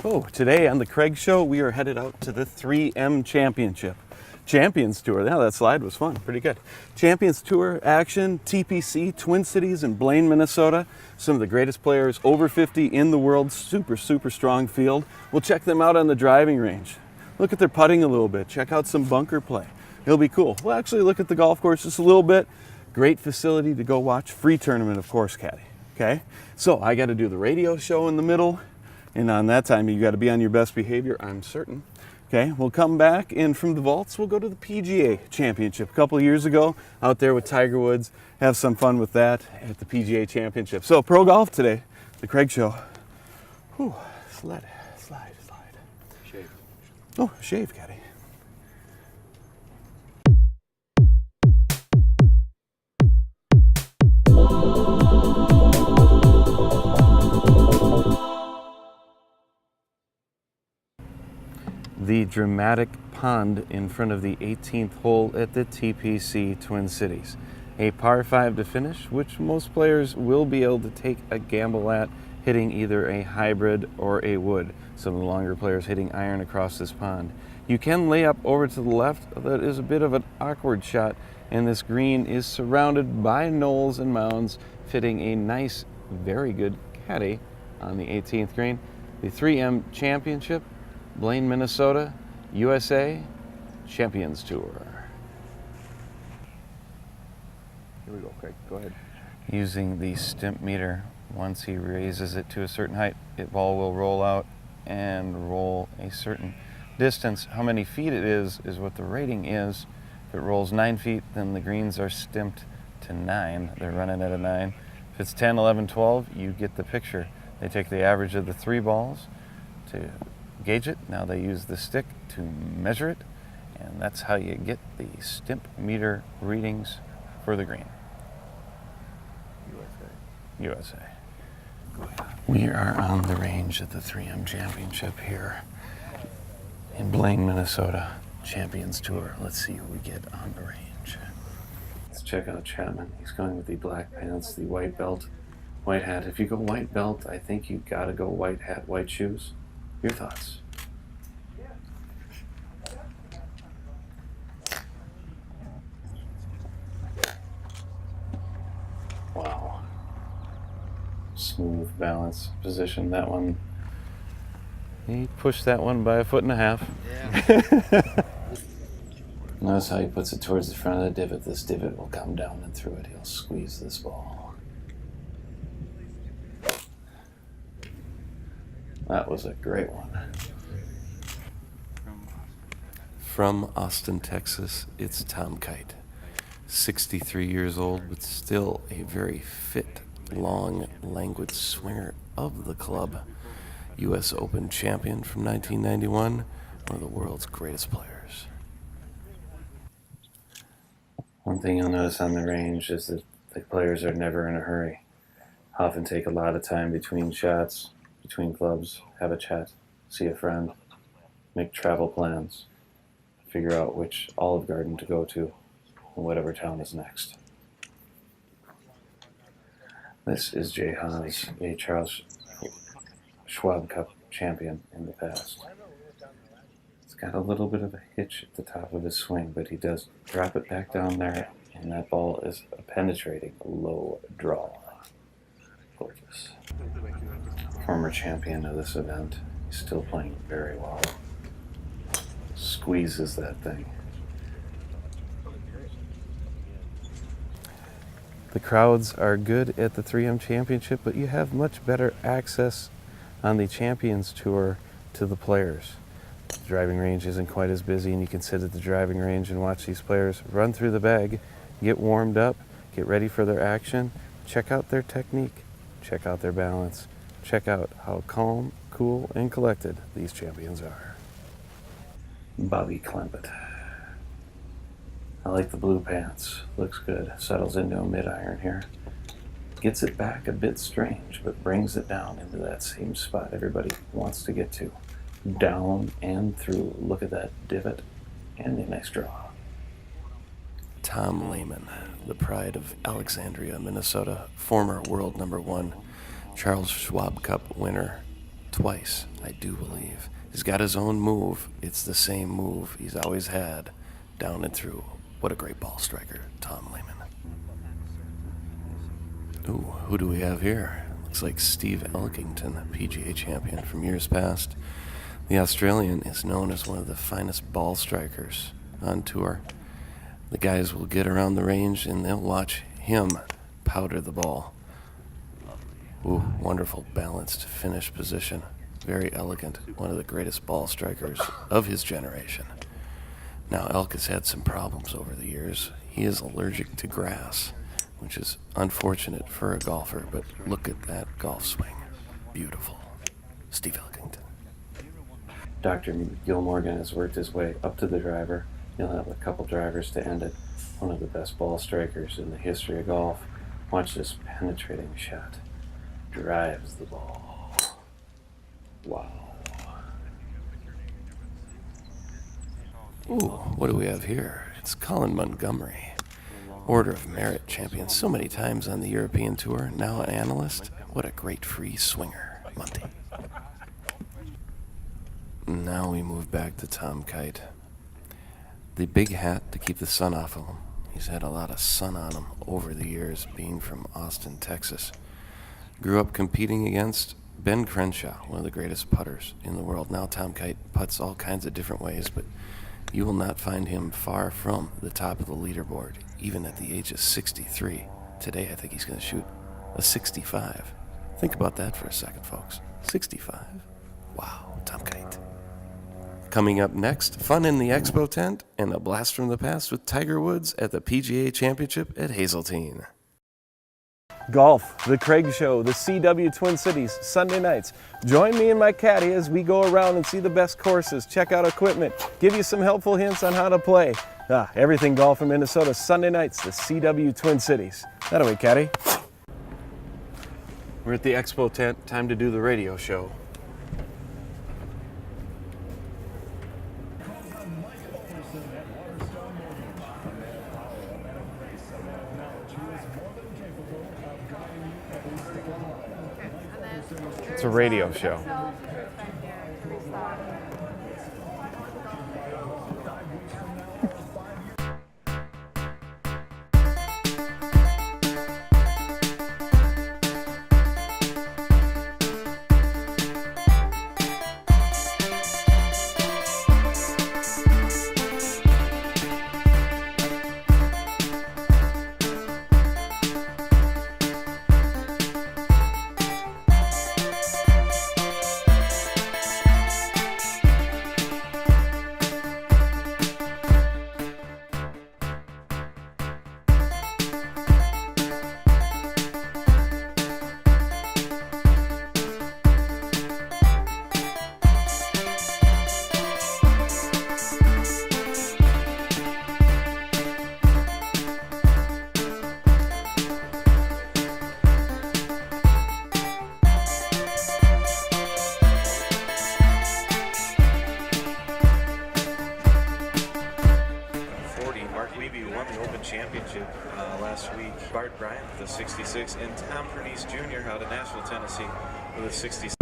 Oh, today on the Craig Show, we are headed out to the 3M Championship. Champions Tour. Yeah, that slide was fun. Pretty good. Champions Tour action, TPC, Twin Cities in Blaine, Minnesota. Some of the greatest players over 50 in the world. Super, super strong field. We'll check them out on the driving range. Look at their putting a little bit. Check out some bunker play. It'll be cool. We'll actually look at the golf course just a little bit. Great facility to go watch. Free tournament, of course, Caddy. Okay? So I got to do the radio show in the middle. And on that time, you got to be on your best behavior, I'm certain. Okay, we'll come back, and from the vaults, we'll go to the PGA Championship. A couple of years ago, out there with Tiger Woods, have some fun with that at the PGA Championship. So, pro golf today, the Craig Show. Whew, slide. Shave. Oh, shave, Caddy. The dramatic pond in front of the 18th hole at the TPC Twin Cities. A par 5 to finish, which most players will be able to take a gamble at, hitting either a hybrid or a wood. Some of the longer players hitting iron across this pond. You can lay up over to the left. That is a bit of an awkward shot, and this green is surrounded by knolls and mounds, fitting a nice, very good caddy on the 18th green. The 3M Championship, Blaine, Minnesota, USA, Champions Tour. Here we go, Craig. Go ahead. Using the stimp meter, once he raises it to a certain height, it ball will roll out and roll a certain distance. How many feet it is what the rating is. If it rolls 9 feet, then the greens are stimped to 9. They're running at a 9. If it's 10, 11, 12, you get the picture. They take the average of the 3 balls to gauge it. Now they use the stick to measure it, and that's how you get the stimp meter readings for the green. USA. We are on the range at the 3M Championship here in Blaine, Minnesota. Champions Tour. Let's see who we get on the range. Let's check out Chapman. He's going with the black pants, the white belt, white hat. If you go white belt, I think you gotta go white hat, white shoes. Your thoughts? Wow. Smooth balance position. That one, he pushed that one by 1.5 feet. Yeah. Notice how he puts it towards the front of the divot. This divot will come down and through it. He'll squeeze this ball. That was a great one. From Austin, Texas, it's Tom Kite. 63 years old, but still a very fit, long, languid swinger of the club. U.S. Open champion from 1991, one of the world's greatest players. One thing you'll notice on the range is that the players are never in a hurry. Often take a lot of time between shots, between clubs, have a chat, see a friend, make travel plans, figure out which Olive Garden to go to in whatever town is next. This is Jay Haas, a Charles Schwab Cup champion in the past. It's got a little bit of a hitch at the top of his swing, but he does drop it back down there, and that ball is a penetrating low draw. Gorgeous. Former champion of this event. He's still playing very well. Squeezes that thing. The crowds are good at the 3M Championship, but you have much better access on the Champions Tour to the players. The driving range isn't quite as busy, and you can sit at the driving range and watch these players run through the bag, get warmed up, get ready for their action, check out their technique, check out their balance, check out how calm, cool, and collected these champions are. Bobby Clempett. I like the blue pants. Looks good. Settles into a mid-iron here. Gets it back a bit strange, but brings it down into that same spot everybody wants to get to. Down and through. Look at that divot and a nice draw. Tom Lehman, the pride of Alexandria, Minnesota, former world #1, Charles Schwab Cup winner twice, I do believe. He's got his own move. It's the same move he's always had, down and through. What a great ball striker, Tom Lehman. Ooh, who do we have here? Looks like Steve Elkington, the PGA champion from years past. The Australian is known as one of the finest ball strikers on tour. The guys will get around the range and they'll watch him powder the ball. Ooh, wonderful balanced finish position. Very elegant. One of the greatest ball strikers of his generation. Now, Elk has had some problems over the years. He is allergic to grass, which is unfortunate for a golfer, but look at that golf swing. Beautiful. Steve Elkington. Dr. Gilmorgan has worked his way up to the driver. He'll have a couple drivers to end it. One of the best ball strikers in the history of golf. Watch this penetrating shot. Drives the ball. Wow. Ooh, what do we have here? It's Colin Montgomery. Order of Merit champion so many times on the European Tour, now an analyst. What a great free swinger, Monty. Now we move back to Tom Kite. The big hat to keep the sun off of him. He's had a lot of sun on him over the years, being from Austin, Texas. Grew up competing against Ben Crenshaw, one of the greatest putters in the world. Now Tom Kite putts all kinds of different ways, but you will not find him far from the top of the leaderboard, even at the age of 63. Today, I think he's going to shoot a 65. Think about that for a second, folks. 65? Wow, Tom Kite. Coming up next, fun in the expo tent and a blast from the past with Tiger Woods at the PGA Championship at Hazeltine. Golf, the Craig Show, the CW Twin Cities, Sunday nights. Join me and my caddy as we go around and see the best courses, check out equipment, give you some helpful hints on how to play. Everything golf in Minnesota, Sunday nights, the CW Twin Cities. That away, caddy. We're at the expo tent, time to do the radio show. It's a radio show. Championship last week. Bart Bryant with a 66 and Tom Pernice Jr. out of Nashville, Tennessee with a 66.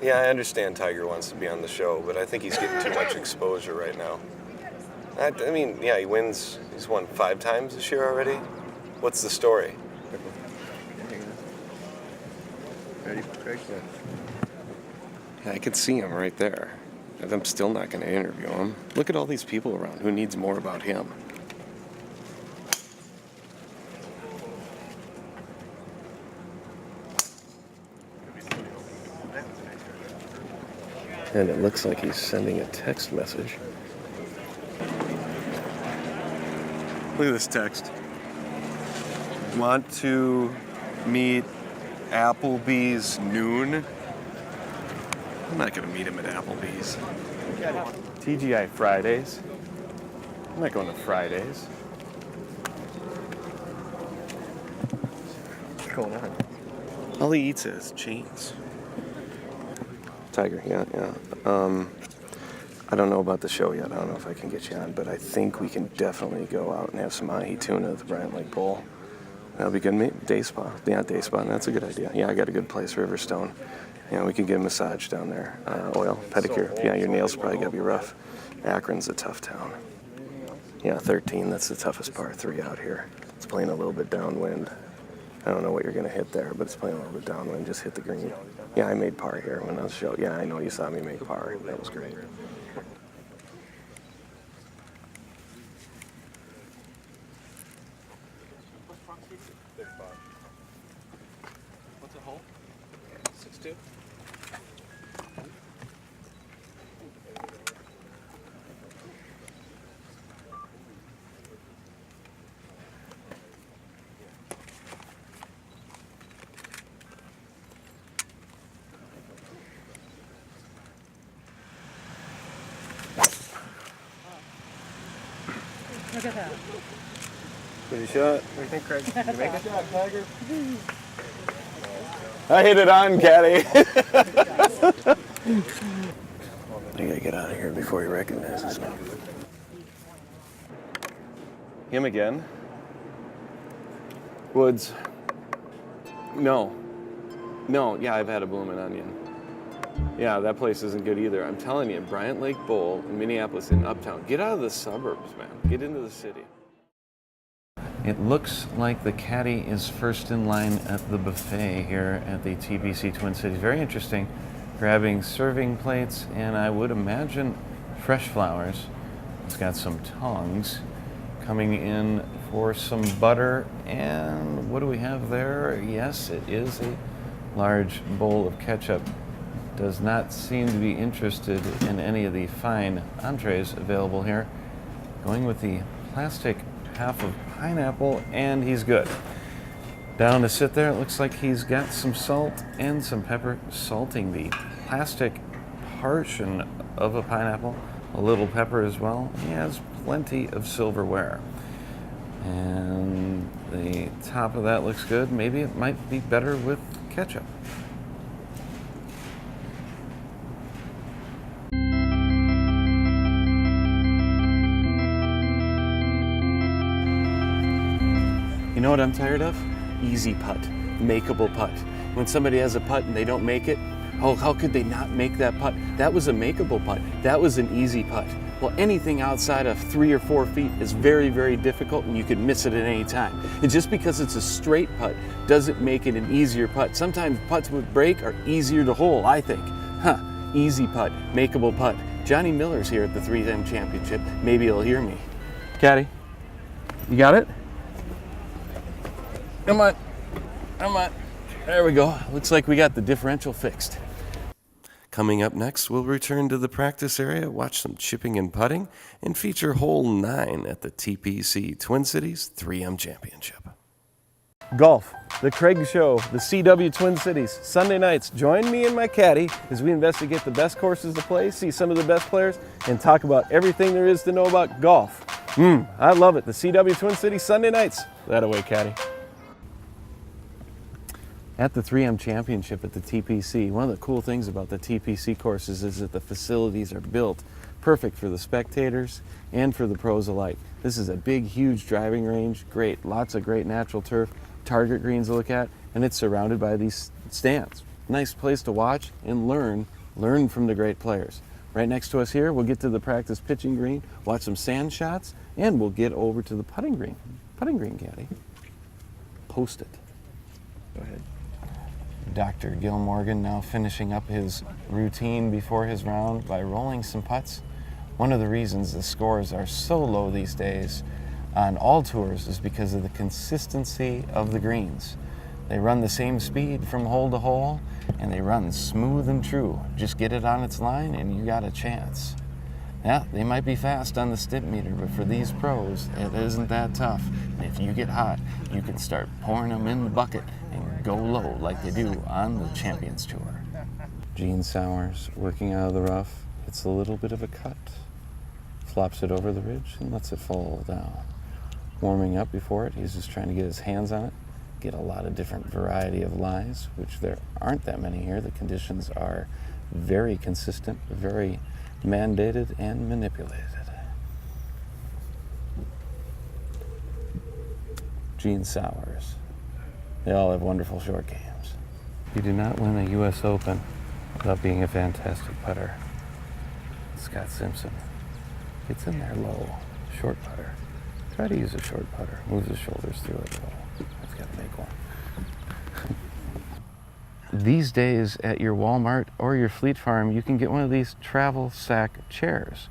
Yeah, I understand Tiger wants to be on the show, but I think he's getting too much exposure right now. I mean, yeah, he wins. He's won 5 times this year already. What's the story? Ready for Craig? Yeah, I could see him right there. And I'm still not going to interview him. Look at all these people around. Who needs more about him? And it looks like he's sending a text message. Look at this text. Want to meet Applebee's noon? I'm not going to meet him at Applebee's. TGI Fridays. I'm not going to Fridays. What's going on? All he eats is chains. Tiger, yeah. I don't know about the show yet. I don't know if I can get you on, but I think we can definitely go out and have some ahi tuna at the Bryant Lake Bowl. That'll be good. Maybe day spa. Yeah, day spa. That's a good idea. Yeah, I got a good place, Riverstone. Yeah, we could get a massage down there. Oil, pedicure. Yeah, your nails probably got to be rough. Akron's a tough town. Yeah, 13, that's the toughest par 3 out here. It's playing a little bit downwind. I don't know what you're going to hit there, but it's playing a little bit downwind. Just hit the green. Yeah, I made par here when I was show. Yeah, I know you saw me make par. That was great. What's a hole? 6-2. Look at that. Good shot. What do you think, Craig? Did you make it? Shot, Tiger. I hit it on, Caddy. I gotta get out of here before he recognizes me. Him again. Woods. No. Yeah, I've had a bloomin' onion. Yeah, that place isn't good either. I'm telling you, Bryant Lake Bowl in Minneapolis in Uptown. Get out of the suburbs, man. Get into the city. It looks like the caddy is first in line at the buffet here at the TPC Twin Cities. Very interesting. Grabbing serving plates and I would imagine fresh flowers. It's got some tongs coming in for some butter. And what do we have there? Yes, it is a large bowl of ketchup. Does not seem to be interested in any of the fine entrees available here. Going with the plastic half of pineapple, and he's good. Down to sit there, it looks like he's got some salt and some pepper, salting the plastic portion of a pineapple, a little pepper as well. He has plenty of silverware. And the top of that looks good. Maybe it might be better with ketchup. You know what I'm tired of? Easy putt, makeable putt. When somebody has a putt and they don't make it, oh, how could they not make that putt? That was a makeable putt. That was an easy putt. Well, anything outside of 3 or 4 feet is very, very difficult and you could miss it at any time. And just because it's a straight putt doesn't make it an easier putt. Sometimes putts with break are easier to hole, I think. Easy putt, makeable putt. Johnny Miller's here at the 3M Championship. Maybe he'll hear me. Caddy, you got it? Come on. There we go. Looks like we got the differential fixed. Coming up next, we'll return to the practice area, watch some chipping and putting, and feature hole 9 at the TPC Twin Cities 3M Championship. Golf, the Craig Show, the CW Twin Cities, Sunday nights. Join me and my caddy as we investigate the best courses to play, see some of the best players, and talk about everything there is to know about golf. I love it. The CW Twin Cities, Sunday nights. That away, caddy. At the 3M Championship at the TPC, one of the cool things about the TPC courses is that the facilities are built perfect for the spectators and for the pros alike. This is a big, huge driving range, great, lots of great natural turf, target greens to look at, and it's surrounded by these stands. Nice place to watch and learn from the great players. Right next to us here, we'll get to the practice pitching green, watch some sand shots, and we'll get over to the putting green. Putting green, caddy. Post it. Go ahead. Dr. Gil Morgan now finishing up his routine before his round by rolling some putts. One of the reasons the scores are so low these days on all tours is because of the consistency of the greens. They run the same speed from hole to hole, and they run smooth and true. Just get it on its line and you got a chance. Yeah, they might be fast on the Stimpmeter, but for these pros, it isn't that tough. And if you get hot, you can start pouring them in the bucket and go low like they do on the Champions Tour. Gene Sowers working out of the rough. It's a little bit of a cut. Flops it over the ridge and lets it fall down. Warming up before it, he's just trying to get his hands on it, get a lot of different variety of lies, which there aren't that many here. The conditions are very consistent, very mandated and manipulated. Gene Sowers. They all have wonderful short games. You do not win a U.S. Open without being a fantastic putter. Scott Simpson gets in there low, short putter. Try to use a short putter. Moves his shoulders through it. Oh, I've got to make one. These days at your Walmart or your Fleet Farm, you can get one of these travel sack chairs,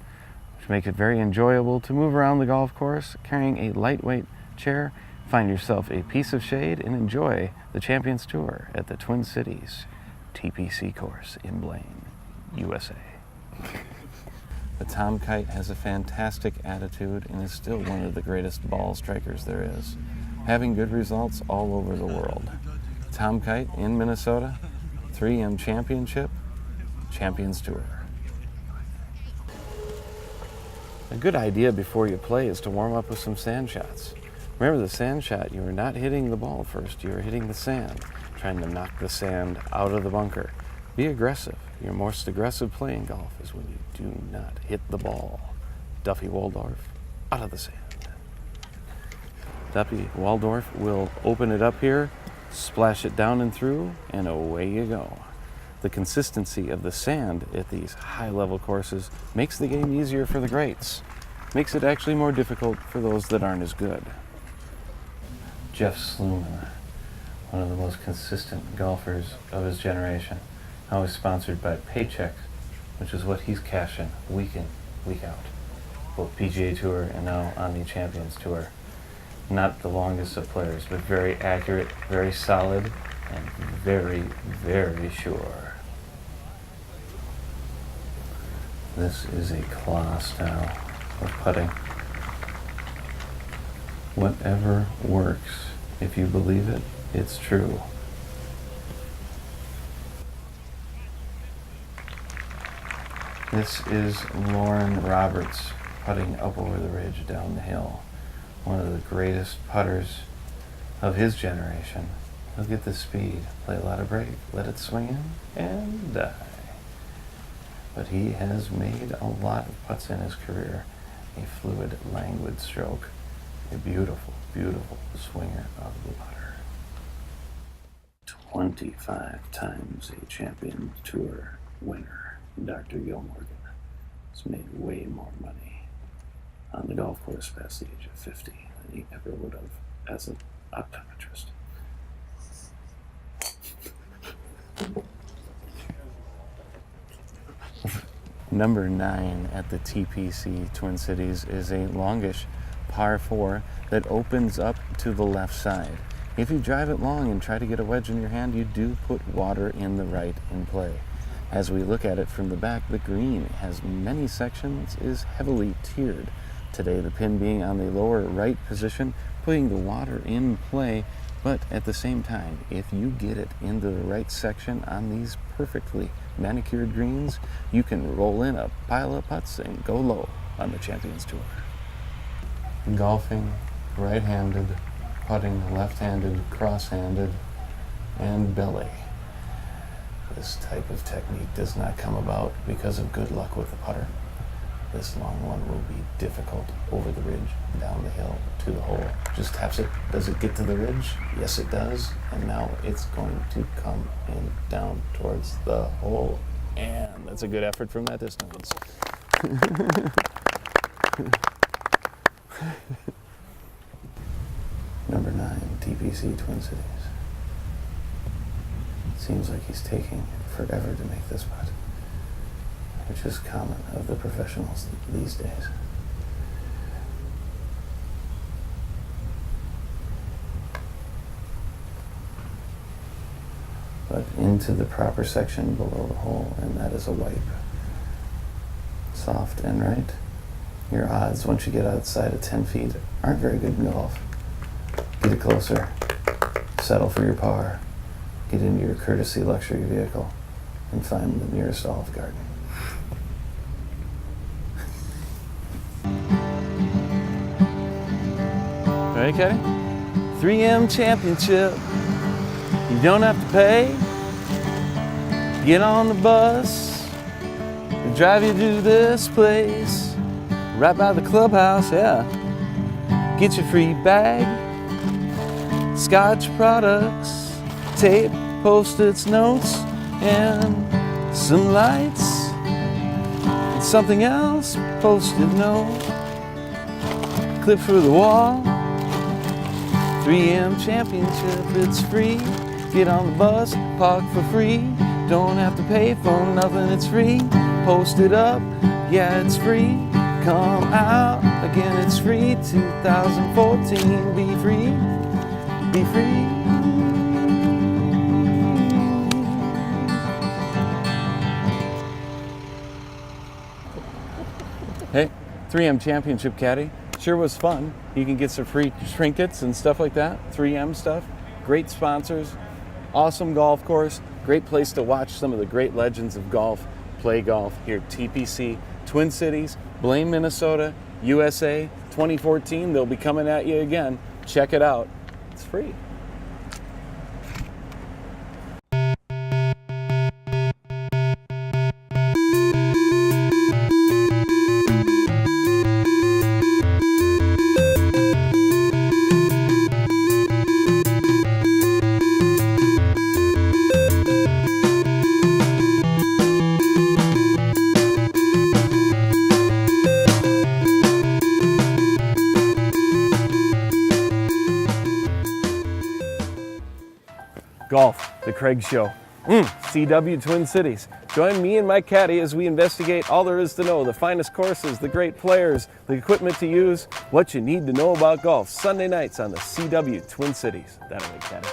which make it very enjoyable to move around the golf course, carrying a lightweight chair. Find yourself a piece of shade and enjoy the Champions Tour at the Twin Cities TPC course in Blaine, USA. The Tom Kite has a fantastic attitude and is still one of the greatest ball strikers there is, having good results all over the world. Tom Kite in Minnesota, 3M Championship, Champions Tour. A good idea before you play is to warm up with some sand shots. Remember the sand shot, you are not hitting the ball first, you are hitting the sand, trying to knock the sand out of the bunker. Be aggressive. Your most aggressive play in golf is when you do not hit the ball. Duffy Waldorf, out of the sand. Duffy Waldorf will open it up here, splash it down and through, and away you go. The consistency of the sand at these high-level courses makes the game easier for the greats. Makes it actually more difficult for those that aren't as good. Jeff Sluman, one of the most consistent golfers of his generation, always sponsored by Paycheck, which is what he's cashing week in, week out. Both PGA Tour and now on the Champions Tour. Not the longest of players, but very accurate, very solid, and very, very sure. This is a claw style of putting. Whatever works. If you believe it, it's true. This is Lauren Roberts putting up over the ridge down the hill. One of the greatest putters of his generation. Look at the speed. Play a lot of break. Let it swing in and die. But he has made a lot of putts in his career. A fluid, languid stroke. A beautiful, beautiful swinger of the putter. 25 times a Champion Tour winner, Dr. Gil Morgan has made way more money on the golf course past the age of 50 than he ever would have as an optometrist. Number 9 at the TPC Twin Cities is a longish par 4 that opens up to the left side. If you drive it long and try to get a wedge in your hand, you do put water in the right in play. As we look at it from the back, the green has many sections, is heavily tiered. Today, the pin being on the lower right position, putting the water in play, but at the same time, if you get it into the right section on these perfectly manicured greens, you can roll in a pile of putts and go low on the Champions Tour. Golfing, right-handed, putting, left-handed, cross-handed, and belly. This type of technique does not come about because of good luck with the putter. This long one will be difficult over the ridge, down the hill, to the hole. Just taps it. Does it get to the ridge? Yes, it does. And now it's going to come in down towards the hole. And that's a good effort from that distance. Number 9, TPC Twin Cities. Seems like he's taking forever to make this putt, which is common of the professionals these days. But into the proper section below the hole, and that is a wipe. Soft and right. Your odds once you get outside of 10 feet aren't very good in golf. Get it closer. Settle for your par. Get into your courtesy luxury vehicle and find the nearest Olive Garden. Ready, Caddy? 3M Championship. You don't have to pay. Get on the bus. They drive you to this place. Right by the clubhouse, yeah. Get your free bag. Scotch products. Tape, Post-its, notes, and some lights. And something else, Post-it note. Clip for the wall. 3M Championship, it's free. Get on the bus, park for free. Don't have to pay for nothing, it's free. Post it up, yeah, it's free. Come out, again, it's free. 2014, be free, be free. Hey, 3M Championship Caddy. Sure was fun. You can get some free trinkets and stuff like that. 3M stuff. Great sponsors. Awesome golf course. Great place to watch some of the great legends of golf play golf here at TPC Twin Cities, Blaine, Minnesota, USA. 2014, they'll be coming at you again. Check it out. It's free. Golf, the Craig Show. CW Twin Cities. Join me and my caddy as we investigate all there is to know, the finest courses, the great players, the equipment to use, what you need to know about golf. Sunday nights on the CW Twin Cities. That'll make caddy.